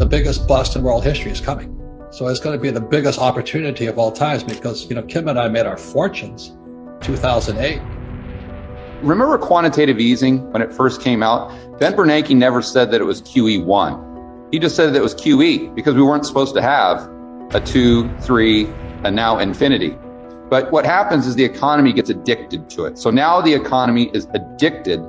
the biggest bust in world history is coming. So it's going to be the biggest opportunity of all times because, Kim and I made our fortunes 2008. Remember quantitative easing when it first came out? Ben Bernanke never said that it was QE1. He just said that it was QE because we weren't supposed to have a 2, 3, and now infinity. But what happens is the economy gets addicted to it. So now the economy is addicted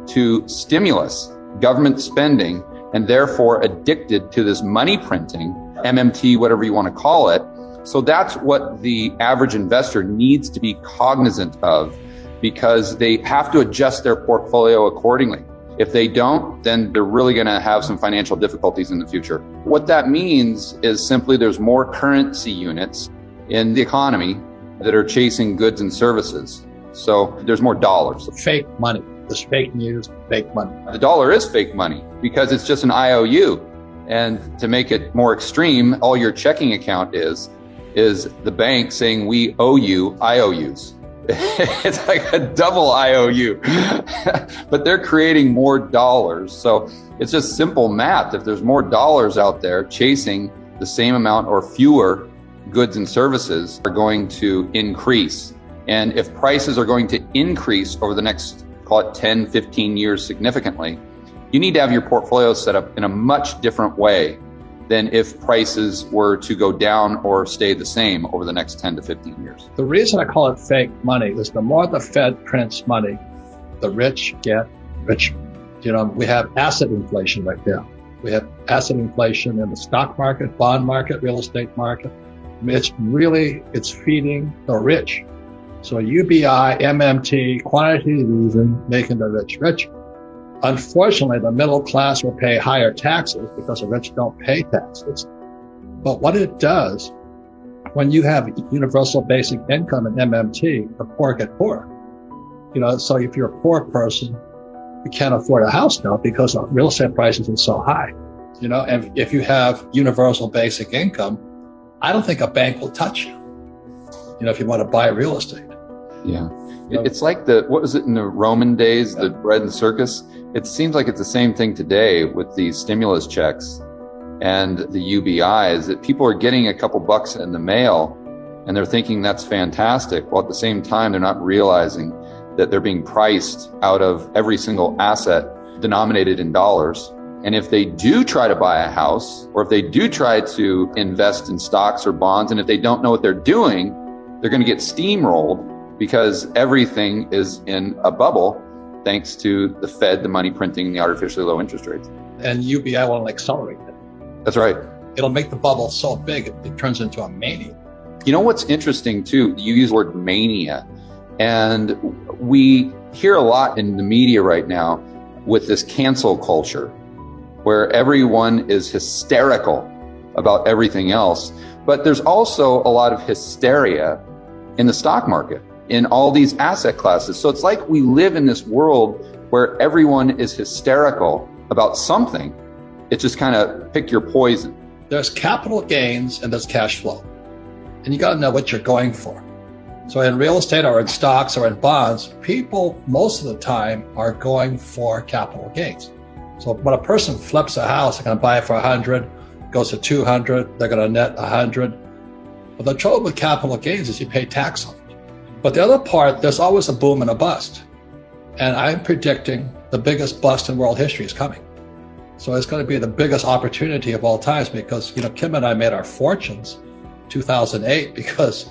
to stimulus, government spending, and therefore addicted to this money printing, MMT, whatever you want to call it. So that's what the average investor needs to be cognizant of, because they have to adjust their portfolio accordingly. If they don't, then they're really going to have some financial difficulties in the future. What that means is simply there's more currency units in the economy that are chasing goods and services. So there's more dollars. Fake money. There's fake news, fake money. The dollar is fake money because it's just an IOU. And to make it more extreme, all your checking account is the bank saying we owe you IOUs. It's like a double IOU, but they're creating more dollars. So it's just simple math. If there's more dollars out there chasing the same amount or fewer goods and services are going to increase. And if prices are going to increase over the next, call it 10, 15 years significantly, you need to have your portfolio set up in a much different way than if prices were to go down or stay the same over the next 10 to 15 years. The reason I call it fake money is the more the Fed prints money, the rich get richer. We have asset inflation right now. We have asset inflation in the stock market, bond market, real estate market. I mean, it's feeding the rich. So UBI, MMT, quantitative easing, making the rich richer. Unfortunately, the middle class will pay higher taxes because the rich don't pay taxes. But what it does, when you have universal basic income and MMT, the poor get poorer. So if you're a poor person, you can't afford a house now because real estate prices are so high. And if you have universal basic income, I don't think a bank will touch you, if you want to buy real estate. Yeah. It's like what was it in the Roman days, the bread and circus? It seems like it's the same thing today with these stimulus checks and the UBIs, that people are getting a couple bucks in the mail and they're thinking that's fantastic. While at the same time, they're not realizing that they're being priced out of every single asset denominated in dollars. And if they do try to buy a house, or if they do try to invest in stocks or bonds, and if they don't know what they're doing, they're going to get steamrolled because everything is in a bubble thanks to the Fed, the money printing, the artificially low interest rates. And UBI will accelerate that. That's right. It'll make the bubble so big, it turns into a mania. You know what's interesting too? You use the word mania. And we hear a lot in the media right now with this cancel culture, where everyone is hysterical about everything else. But there's also a lot of hysteria in the stock market, in all these asset classes. So it's like we live in this world where everyone is hysterical about something. It's just kind of pick your poison. There's capital gains and there's cash flow. And you got to know what you're going for. So in real estate or in stocks or in bonds, people most of the time are going for capital gains. So when a person flips a house, they're going to buy it for 100, goes to 200, they're going to net 100. But the trouble with capital gains is you pay tax on it. But the other part, there's always a boom and a bust. And I'm predicting the biggest bust in world history is coming. So it's going to be the biggest opportunity of all times because, Kim and I made our fortunes 2008 because,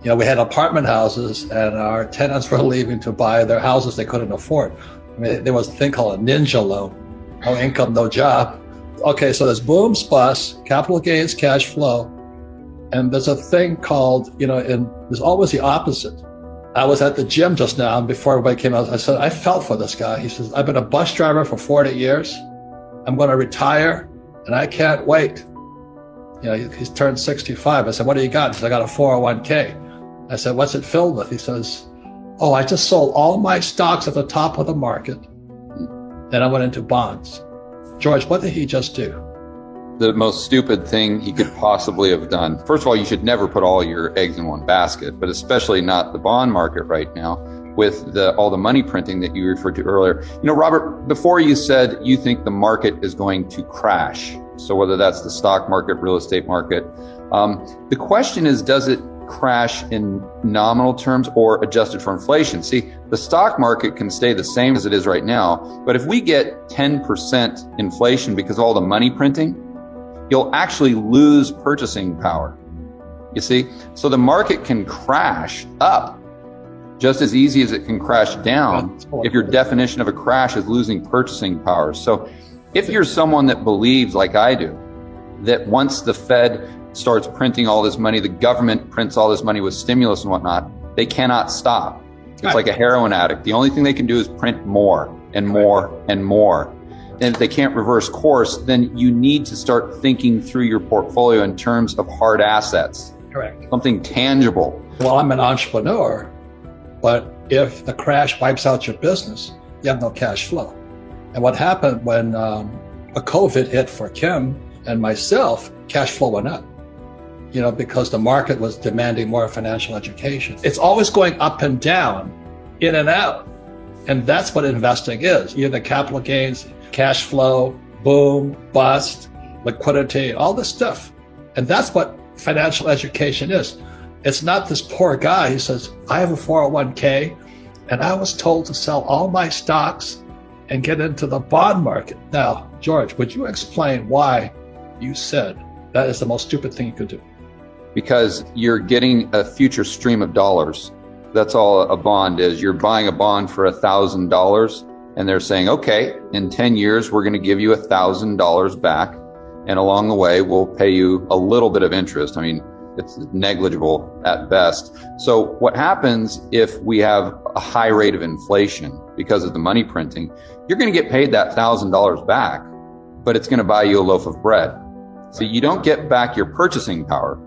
we had apartment houses and our tenants were leaving to buy their houses they couldn't afford. I mean, there was a thing called a ninja loan, no income, no job. Okay, so there's booms, busts, capital gains, cash flow. And there's a thing called, there's always the opposite. I was at the gym just now, and before everybody came out, I said, I felt for this guy. He says, I've been a bus driver for 40 years. I'm going to retire, and I can't wait. He's turned 65. I said, what do you got? He said, I got a 401k. I said, what's it filled with? He says, oh, I just sold all my stocks at the top of the market. Then I went into bonds. George, what did he just do? The most stupid thing he could possibly have done. First of all, you should never put all your eggs in one basket, but especially not the bond market right now with all the money printing that you referred to earlier. Robert, before you said you think the market is going to crash. So whether that's the stock market, real estate market, the question is, does it crash in nominal terms or adjusted for inflation? See, the stock market can stay the same as it is right now, but if we get 10% inflation because of all the money printing, you'll actually lose purchasing power. You see, so the market can crash up just as easy as it can crash down if your definition of a crash is losing purchasing power. So if you're someone that believes, like I do, that once the Fed starts printing all this money, the government prints all this money with stimulus and whatnot, they cannot stop. It's like a heroin addict. The only thing they can do is print more and more and more. And if they can't reverse course, then you need to start thinking through your portfolio in terms of hard assets. Correct. Something tangible. Well, I'm an entrepreneur, but if the crash wipes out your business, you have no cash flow. And what happened when a COVID hit for Kim and myself, cash flow went up. Because the market was demanding more financial education. It's always going up and down, in and out. And that's what investing is. Either capital gains, cash flow, boom, bust, liquidity, all this stuff. And that's what financial education is. It's not this poor guy who says, I have a 401k and I was told to sell all my stocks and get into the bond market. Now, George, would you explain why you said that is the most stupid thing you could do? Because you're getting a future stream of dollars. That's all a bond is. You're buying a bond for $1,000 and they're saying, okay, in 10 years, we're going to give you $1,000 back. And along the way, we'll pay you a little bit of interest. I mean, it's negligible at best. So what happens if we have a high rate of inflation because of the money printing? You're going to get paid that $1,000 back, but it's going to buy you a loaf of bread. So you don't get back your purchasing power.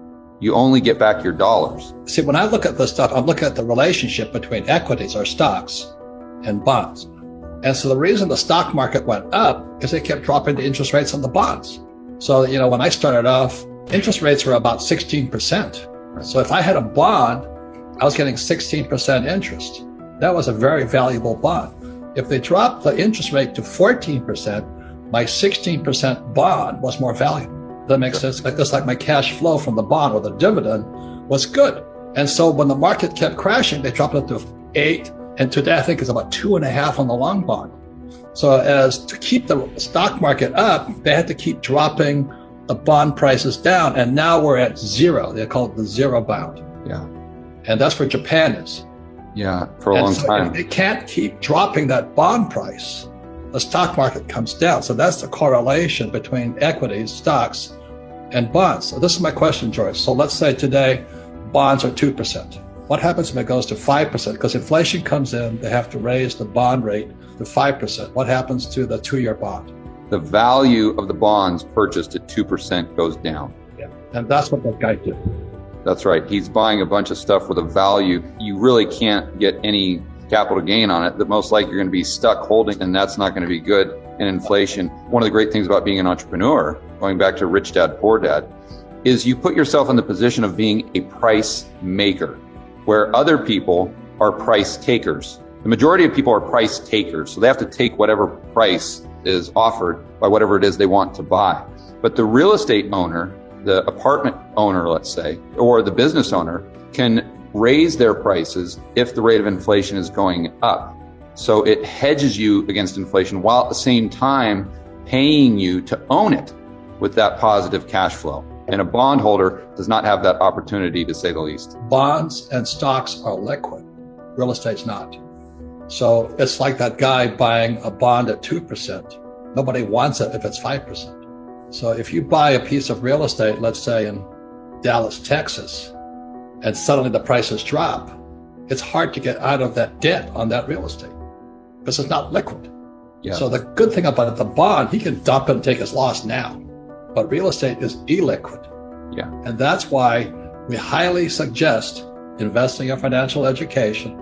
You only get back your dollars. See, when I look at this stuff, I'm looking at the relationship between equities or stocks and bonds. And so the reason the stock market went up is they kept dropping the interest rates on the bonds. So, when I started off, interest rates were about 16%. So if I had a bond, I was getting 16% interest. That was a very valuable bond. If they dropped the interest rate to 14%, my 16% bond was more valuable. That makes sense. Just like my cash flow from the bond or the dividend was good. And so when the market kept crashing, they dropped it to 8. And today I think it's about 2.5 on the long bond. So as to keep the stock market up, they had to keep dropping the bond prices down. And now we're at zero. They call it the zero bound. Yeah. And that's where Japan is. Yeah, for a long time. If they can't keep dropping that bond price, the stock market comes down. So that's the correlation between equities, stocks, and bonds. So this is my question, George. So let's say today bonds are 2%. What happens when it goes to 5%? Because inflation comes in, they have to raise the bond rate to 5%. What happens to the 2-year bond? The value of the bonds purchased at 2% goes down. Yeah, and that's what that guy did. That's right. He's buying a bunch of stuff with a value. You really can't get any capital gain on it. That most likely you're going to be stuck holding, and that's not going to be good in inflation. One of the great things about being an entrepreneur, going back to Rich Dad, Poor Dad, is you put yourself in the position of being a price maker, where other people are price takers. The majority of people are price takers, so they have to take whatever price is offered by whatever it is they want to buy. But the real estate owner, the apartment owner, let's say, or the business owner can raise their prices if the rate of inflation is going up. So it hedges you against inflation while at the same time paying you to own it with that positive cash flow. And a bondholder does not have that opportunity, to say the least. Bonds and stocks are liquid. Real estate's not. So it's like that guy buying a bond at 2%. Nobody wants it if it's 5%. So if you buy a piece of real estate, let's say in Dallas, Texas, and suddenly the prices drop, it's hard to get out of that debt on that real estate because it's not liquid. Yeah. So the good thing about the bond, he can dump it and take his loss now. But real estate is illiquid. Yeah. And that's why we highly suggest investing in financial education,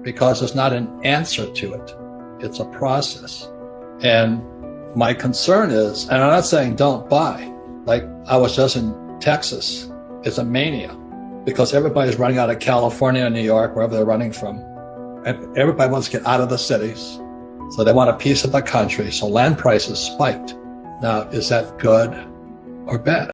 because it's not an answer to it. It's a process. And my concern is, and I'm not saying don't buy, like I was just in Texas, it's a mania because everybody's running out of California and New York, wherever they're running from. And everybody wants to get out of the cities. So they want a piece of the country. So land prices spiked. Now, is that good or bad?